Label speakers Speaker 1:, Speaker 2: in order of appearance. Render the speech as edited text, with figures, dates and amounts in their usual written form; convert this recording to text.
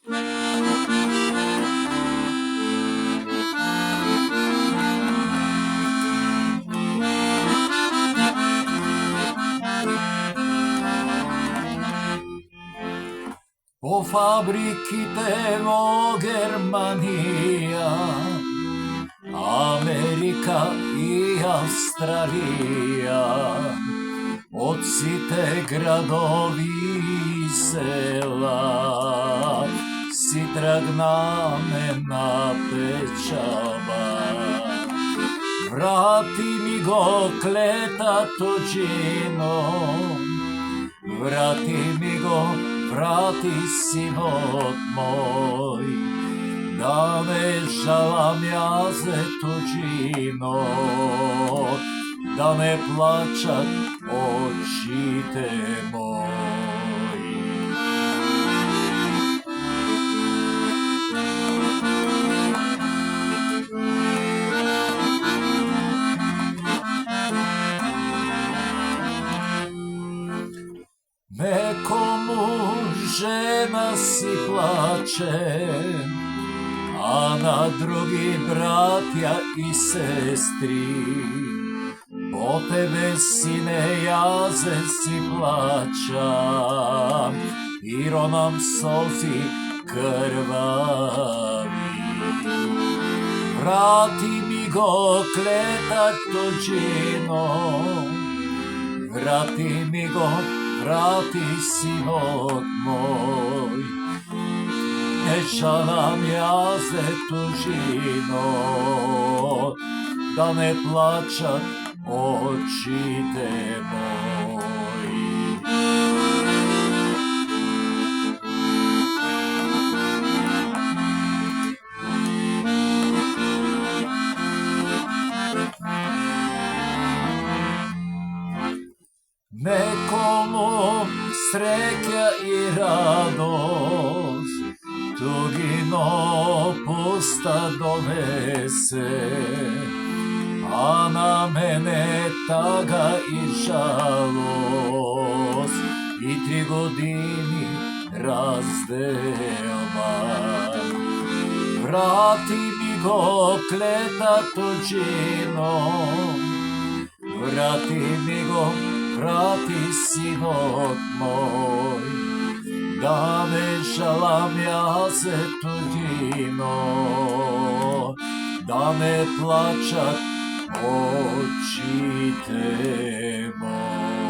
Speaker 1: По фабриките во Германија, Америка и Австралија, од сите градови и села, си тргнаме на печава. Врати ми го клетато джино, врати ми го, врати синот мој, да не жалам јас туџино, да не плачат очите мои. Некому жена си плаче, а на други братја и сестри. По тебе, сине, јас си плачам и ронам солзи крвави. Врати ми го клетато джино, врати ми го, врати синот мој, не жалам јас туџино, да не плачат очите мои. Некому среќа и радост, тугино пуста донесе, а на мене тага и жалост, и 3 години разделба. Врати ми го клетато джино, врати ми го, врати синот мој, да не жалам јас туџино, да не плачат очите мои.